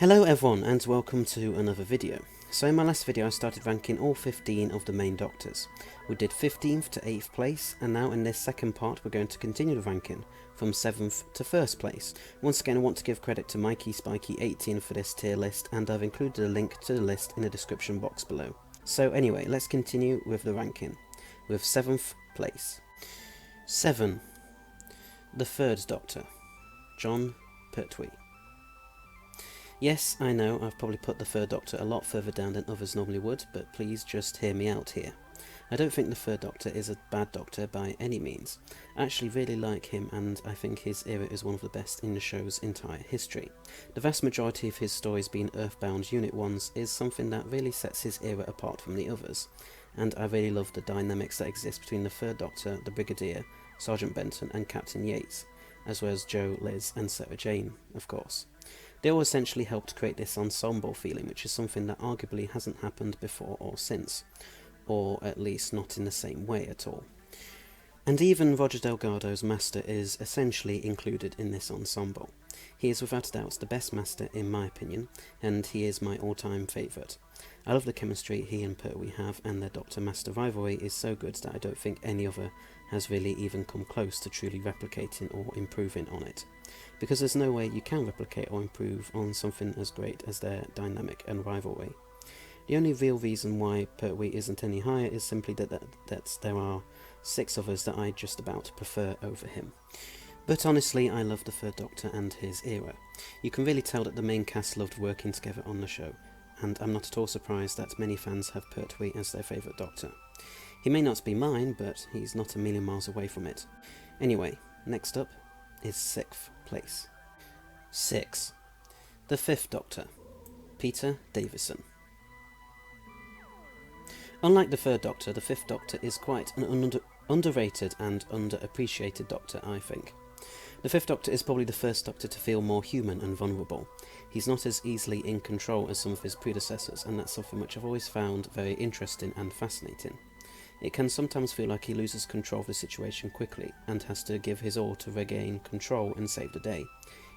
Hello everyone and welcome to another video. So in my last video I started ranking all 15 of the main Doctors. We did 15th to 8th place, and now in this second part we're going to continue the ranking from 7th to 1st place. Once again I want to give credit to Mikey Spikey 18 for this tier list, and I've included a link to the list in the description box below. So anyway, let's continue with the ranking with 7th place. 7. The 3rd Doctor, Jon Pertwee. Yes, I know I've probably put the 3rd Doctor a lot further down than others normally would, but please just hear me out here. I don't think the 3rd Doctor is a bad Doctor by any means. I actually really like him, and I think his era is one of the best in the show's entire history. The vast majority of his stories being Earthbound Unit 1s is something that really sets his era apart from the others, and I really love the dynamics that exist between the 3rd Doctor, the Brigadier, Sergeant Benton and Captain Yates, as well as Jo, Liz and Sarah Jane, of course. They all essentially helped create this ensemble feeling, which is something that arguably hasn't happened before or since, or at least not in the same way at all. And even Roger Delgado's Master is essentially included in this ensemble. He is without a doubt the best Master in my opinion, and he is my all-time favourite. I love the chemistry he and Pertwee have, and their Doctor-Master rivalry is so good that I don't think any other has really even come close to truly replicating or improving on it. Because there's no way you can replicate or improve on something as great as their dynamic and rivalry. The only real reason why Pertwee isn't any higher is simply that there are 6 others that I just about prefer over him. But honestly, I love the 3rd Doctor and his era. You can really tell that the main cast loved working together on the show, and I'm not at all surprised that many fans have Pertwee as their favourite Doctor. He may not be mine, but he's not a million miles away from it. Anyway, next up is 6th place. 6. The 5th Doctor, Peter Davison. Unlike the 3rd Doctor, the 5th Doctor is quite an underrated and underappreciated Doctor, I think. The 5th Doctor is probably the first Doctor to feel more human and vulnerable. He's not as easily in control as some of his predecessors, and that's something which I've always found very interesting and fascinating. It can sometimes feel like he loses control of the situation quickly, and has to give his all to regain control and save the day.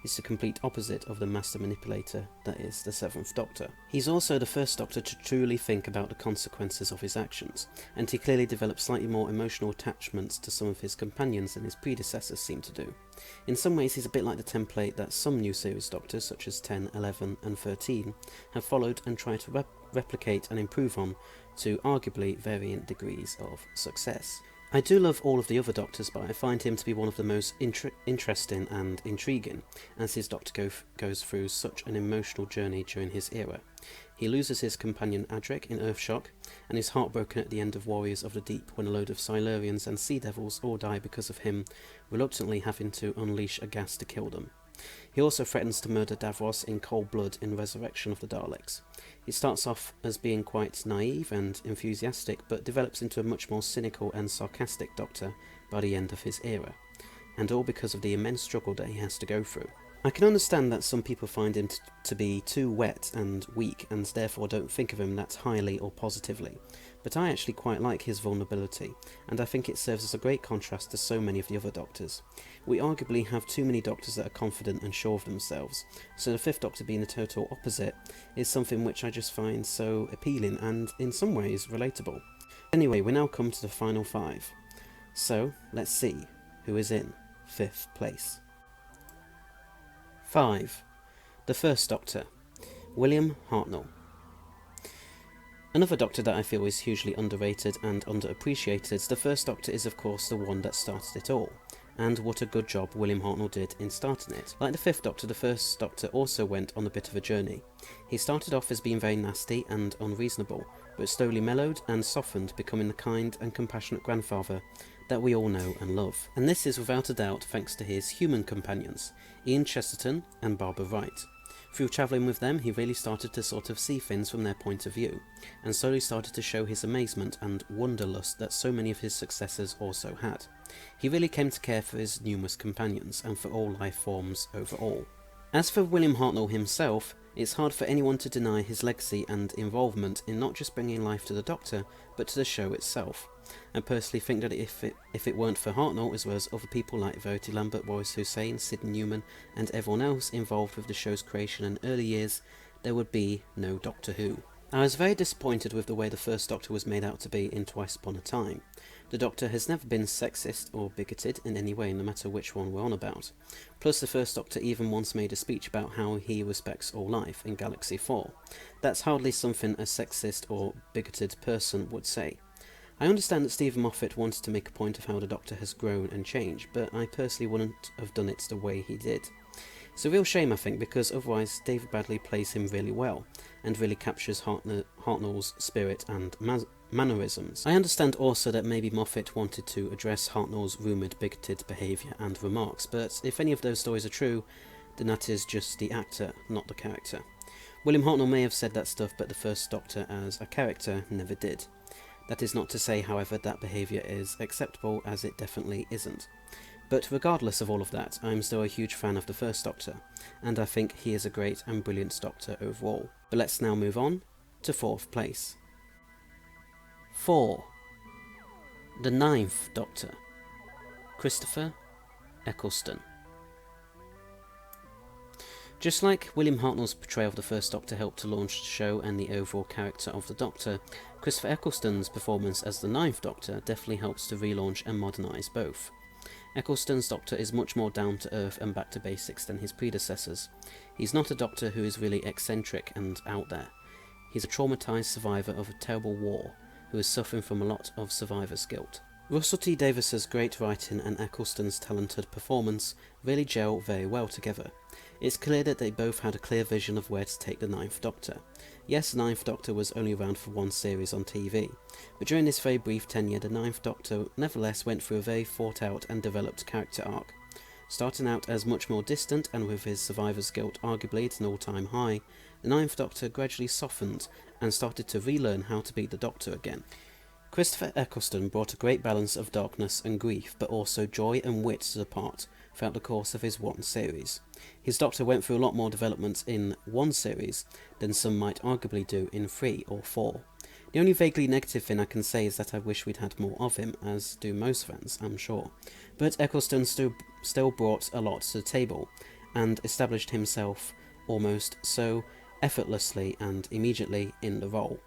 He's the complete opposite of the master manipulator that is the 7th Doctor. He's also the first Doctor to truly think about the consequences of his actions, and he clearly develops slightly more emotional attachments to some of his companions than his predecessors seem to do. In some ways he's a bit like the template that some new series Doctors, such as 10, 11 and 13, have followed and tried to replicate and improve on to arguably varying degrees of success. I do love all of the other Doctors, but I find him to be one of the most interesting and intriguing, as his Doctor goes through such an emotional journey during his era. He loses his companion Adric in Earthshock, and is heartbroken at the end of Warriors of the Deep when a load of Silurians and Sea Devils all die because of him reluctantly having to unleash a gas to kill them. He also threatens to murder Davros in cold blood in Resurrection of the Daleks. He starts off as being quite naive and enthusiastic, but develops into a much more cynical and sarcastic Doctor by the end of his era, and all because of the immense struggle that he has to go through. I can understand that some people find him to be too wet and weak, and therefore don't think of him that highly or positively, but I actually quite like his vulnerability, and I think it serves as a great contrast to so many of the other Doctors. We arguably have too many Doctors that are confident and sure of themselves, so the 5th Doctor being the total opposite is something which I just find so appealing and in some ways relatable. Anyway, we now come to the final 5. So, let's see who is in 5th place. 5. The 1st Doctor, William Hartnell. Another Doctor that I feel is hugely underrated and underappreciated. The 1st Doctor is of course the one that started it all, and what a good job William Hartnell did in starting it. Like the 5th Doctor, the 1st Doctor also went on a bit of a journey. He started off as being very nasty and unreasonable, but slowly mellowed and softened, becoming the kind and compassionate grandfather that we all know and love. And this is without a doubt thanks to his human companions, Ian Chesterton and Barbara Wright. Through travelling with them, he really started to sort of see things from their point of view, and slowly started to show his amazement and wonderlust that so many of his successors also had. He really came to care for his numerous companions, and for all life forms overall. As for William Hartnell himself, It's hard for anyone to deny his legacy and involvement in not just bringing life to the Doctor, but to the show itself. I personally think that if it weren't for Hartnell, as well as other people like Verity Lambert, Wallace Hussein, Sid Newman, and everyone else involved with the show's creation in early years, there would be no Doctor Who. I was very disappointed with the way the first Doctor was made out to be in Twice Upon a Time. The Doctor has never been sexist or bigoted in any way, no matter which one we're on about. Plus, the first Doctor even once made a speech about how he respects all life in Galaxy 4. That's hardly something a sexist or bigoted person would say. I understand that Stephen Moffat wanted to make a point of how the Doctor has grown and changed, but I personally wouldn't have done it the way he did. It's a real shame, I think, because otherwise David Bradley plays him really well, and really captures Hartnell's spirit and mannerisms. I understand also that maybe Moffat wanted to address Hartnell's rumoured bigoted behaviour and remarks, but if any of those stories are true, then that is just the actor, not the character. William Hartnell may have said that stuff, but the first Doctor as a character never did. That is not to say, however, that behaviour is acceptable, as it definitely isn't. But regardless of all of that, I'm still a huge fan of the first Doctor, and I think he is a great and brilliant Doctor overall. But let's now move on to 4th place. 4. The 9th Doctor, Christopher Eccleston. Just like William Hartnell's portrayal of the first Doctor helped to launch the show and the overall character of the Doctor, Christopher Eccleston's performance as the 9th Doctor definitely helps to relaunch and modernise both. Eccleston's Doctor is much more down-to-earth and back to basics than his predecessors. He's not a Doctor who is really eccentric and out there. He's a traumatised survivor of a terrible war who is suffering from a lot of survivor's guilt. Russell T Davies's great writing and Eccleston's talented performance really gel very well together. It's clear that they both had a clear vision of where to take the 9th Doctor. Yes, the 9th Doctor was only around for one series on TV, but during this very brief tenure, the 9th Doctor nevertheless went through a very thought out and developed character arc. Starting out as much more distant and with his survivor's guilt arguably at an all-time high, the 9th Doctor gradually softened and started to relearn how to be the Doctor again. Christopher Eccleston brought a great balance of darkness and grief, but also joy and wit to the part throughout the course of his one series. His Doctor went through a lot more development in one series than some might arguably do in 3 or 4. The only vaguely negative thing I can say is that I wish we'd had more of him, as do most fans, I'm sure. But Eccleston still brought a lot to the table, and established himself almost so effortlessly and immediately in the role.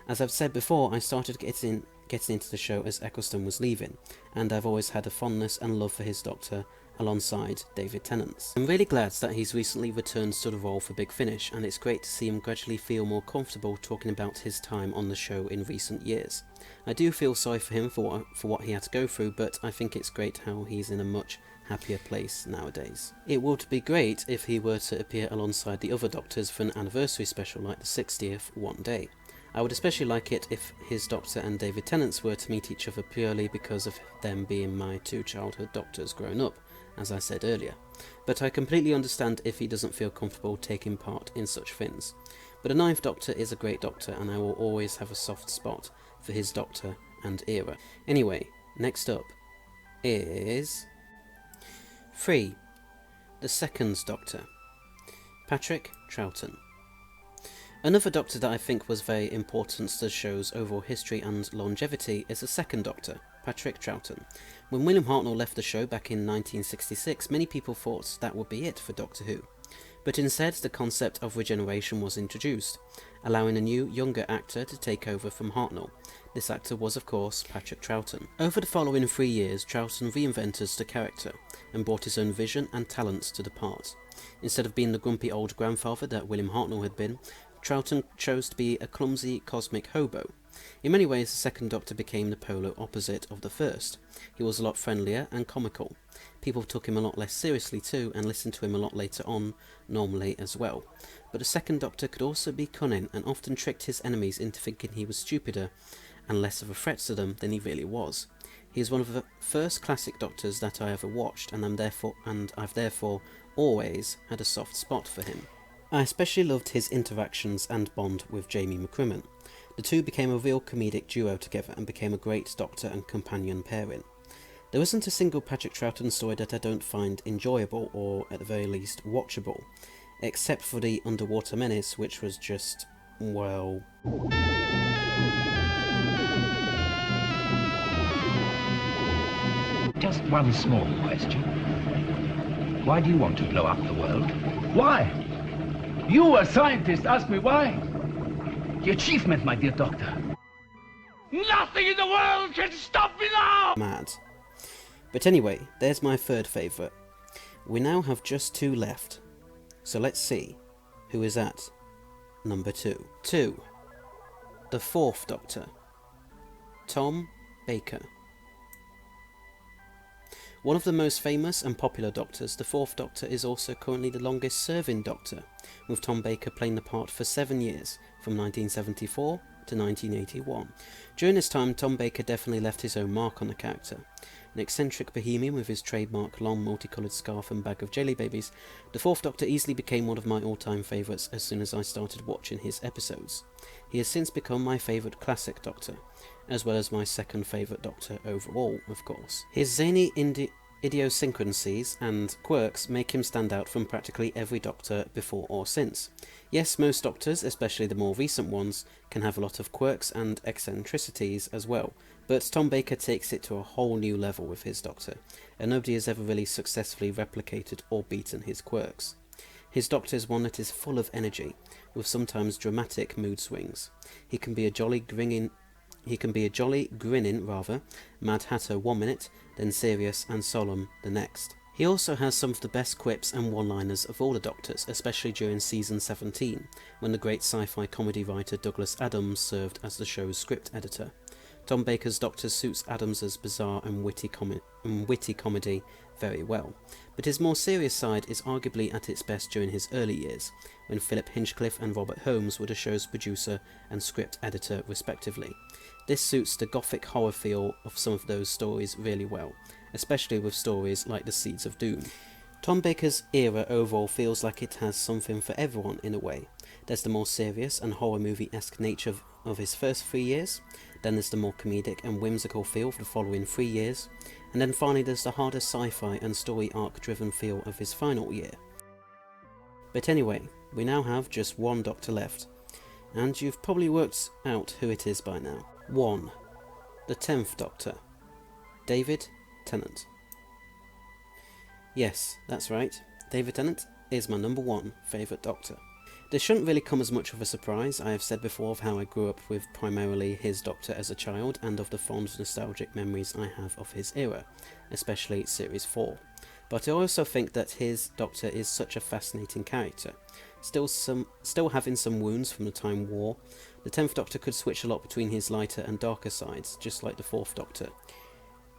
As I've said before, I started getting into the show as Eccleston was leaving, and I've always had a fondness and love for his Doctor alongside David Tennant's. I'm really glad that he's recently returned to the role for Big Finish, and it's great to see him gradually feel more comfortable talking about his time on the show in recent years. I do feel sorry for him for what he had to go through, but I think it's great how he's in a much happier place nowadays. It would be great if he were to appear alongside the other Doctors for an anniversary special like the 60th one day. I would especially like it if his Doctor and David Tennant's were to meet each other purely because of them being my 2 childhood Doctors grown up, as I said earlier. But I completely understand if he doesn't feel comfortable taking part in such things. But the 9th Doctor is a great Doctor, and I will always have a soft spot for his Doctor and era. Anyway, next up is 3. The 2nd Doctor, Patrick Troughton. Another Doctor that I think was very important to the show's overall history and longevity is the 2nd Doctor, Patrick Troughton. When William Hartnell left the show back in 1966, many people thought that would be it for Doctor Who. But instead, the concept of regeneration was introduced, allowing a new, younger actor to take over from Hartnell. This actor was, of course, Patrick Troughton. Over the following 3 years, Troughton reinvented the character and brought his own vision and talents to the part. Instead of being the grumpy old grandfather that William Hartnell had been, Troughton chose to be a clumsy cosmic hobo. In many ways, the 2nd Doctor became the polar opposite of the first. He was a lot friendlier and comical. People took him a lot less seriously too, and listened to him a lot later on, normally as well. But the 2nd Doctor could also be cunning, and often tricked his enemies into thinking he was stupider and less of a threat to them than he really was. He is one of the first classic Doctors that I ever watched, and I've therefore always had a soft spot for him. I especially loved his interactions and bond with Jamie McCrimmon. The two became a real comedic duo together and became a great Doctor and companion pairing. There isn't a single Patrick Troughton story that I don't find enjoyable or, at the very least, watchable. except for the Underwater Menace, which was just, well... Just one small question. Why do you want to blow up the world? Why? You, a scientist, ask me why? The achievement, my dear doctor. Nothing in the world can stop me now! Mad. But anyway, there's my third favourite. We now have just 2 left. So let's see who is at number 2. 2. The 4th Doctor. Tom Baker. One of the most famous and popular Doctors, the 4th Doctor is also currently the longest serving Doctor, with Tom Baker playing the part for 7 years, from 1974 to 1981. During this time, Tom Baker definitely left his own mark on the character. An eccentric bohemian with his trademark long multicoloured scarf and bag of jelly babies, the 4th Doctor easily became one of my all-time favourites as soon as I started watching his episodes. He has since become my favourite classic Doctor, as well as my second favourite Doctor overall, of course. His zany idiosyncrasies and quirks make him stand out from practically every Doctor before or since. Yes, most Doctors, especially the more recent ones, can have a lot of quirks and eccentricities as well, but Tom Baker takes it to a whole new level with his Doctor, and nobody has ever really successfully replicated or beaten his quirks. His Doctor is one that is full of energy, with sometimes dramatic mood swings. He can be a jolly grinning Mad Hatter 1 minute, then serious and solemn the next. He also has some of the best quips and one-liners of all the Doctors, especially during season 17, when the great sci-fi comedy writer Douglas Adams served as the show's script editor. Tom Baker's Doctor suits Adams's bizarre and witty comedy very well, but his more serious side is arguably at its best during his early years, when Philip Hinchcliffe and Robert Holmes were the show's producer and script editor respectively. This suits the gothic horror feel of some of those stories really well, especially with stories like The Seeds of Doom. Tom Baker's era overall feels like it has something for everyone in a way. There's the more serious and horror movie-esque nature of his first 3 years, then there's the more comedic and whimsical feel for the following 3 years, and then finally there's the harder sci-fi and story arc-driven feel of his final year. But anyway, we now have just 1 Doctor left, and you've probably worked out who it is by now. 1. The 10th Doctor. David Tennant. Yes, that's right, David Tennant is my number 1 favourite Doctor. This shouldn't really come as much of a surprise. I have said before of how I grew up with primarily his Doctor as a child, and of the fond nostalgic memories I have of his era, especially Series 4. But I also think that his Doctor is such a fascinating character. Still having some wounds from the Time War, the 10th Doctor could switch a lot between his lighter and darker sides, just like the 4th Doctor.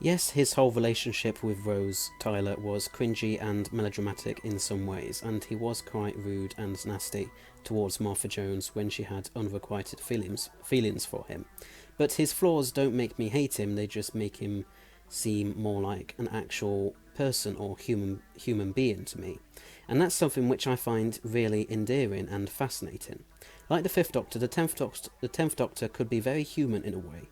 Yes, his whole relationship with Rose Tyler was cringy and melodramatic in some ways, and he was quite rude and nasty towards Martha Jones when she had unrequited feelings for him. But his flaws don't make me hate him, they just make him seem more like an actual person or human being to me. And that's something which I find really endearing and fascinating. Like the 5th Doctor, the 10th Doctor could be very human in a way.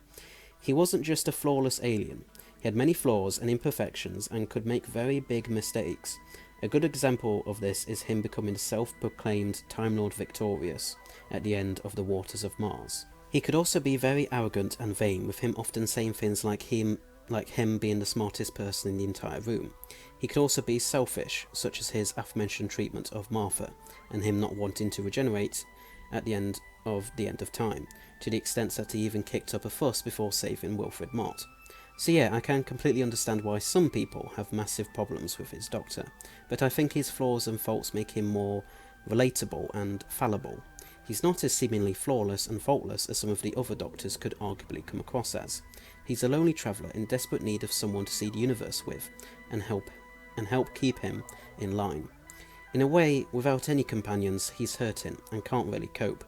He wasn't just a flawless alien. He had many flaws and imperfections and could make very big mistakes. A good example of this is him becoming self-proclaimed Time Lord Victorious at the end of The Waters of Mars. He could also be very arrogant and vain, with him often saying things like him being the smartest person in the entire room. He could also be selfish, such as his aforementioned treatment of Martha, and him not wanting to regenerate at the end of time, to the extent that he even kicked up a fuss before saving Wilfred Mott. So yeah, I can completely understand why some people have massive problems with his Doctor, but I think his flaws and faults make him more relatable and fallible. He's not as seemingly flawless and faultless as some of the other Doctors could arguably come across as. He's a lonely traveller in desperate need of someone to see the universe with, and help keep him in line. In a way, without any companions, he's hurting and can't really cope.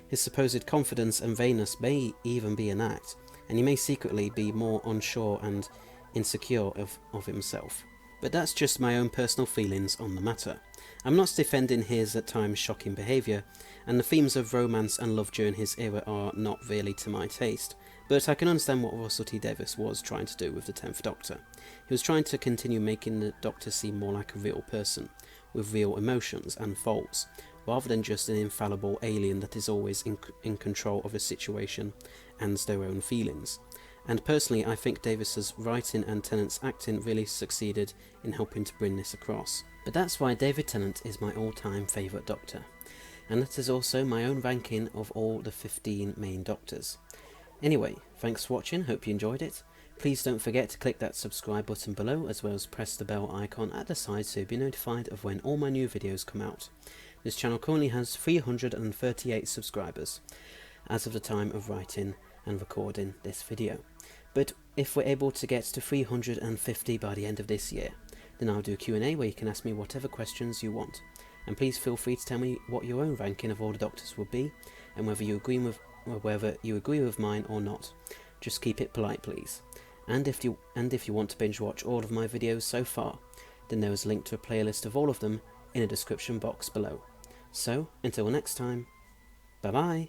His supposed confidence and vainness may even be an act, and he may secretly be more unsure and insecure of himself. But that's just my own personal feelings on the matter. I'm not defending his at times shocking behaviour, and the themes of romance and love during his era are not really to my taste, but I can understand what Russell T Davies was trying to do with the 10th Doctor. He was trying to continue making the Doctor seem more like a real person, with real emotions and faults, rather than just an infallible alien that is always in control of a situation and their own feelings. And personally, I think Davis's writing and Tennant's acting really succeeded in helping to bring this across. But that's why David Tennant is my all-time favourite Doctor, and that is also my own ranking of all the 15 main Doctors. Anyway, thanks for watching, hope you enjoyed it. Please don't forget to click that subscribe button below, as well as press the bell icon at the side so you'll be notified of when all my new videos come out. This channel currently has 338 subscribers as of the time of writing and recording this video. But if we're able to get to 350 by the end of this year, then I'll do a Q&A where you can ask me whatever questions you want. And please feel free to tell me what your own ranking of all the Doctors would be, and whether you agree with mine or not. Just keep it polite, please. And if you want to binge watch all of my videos so far, then there is a link to a playlist of all of them in the description box below. So, until next time, bye bye!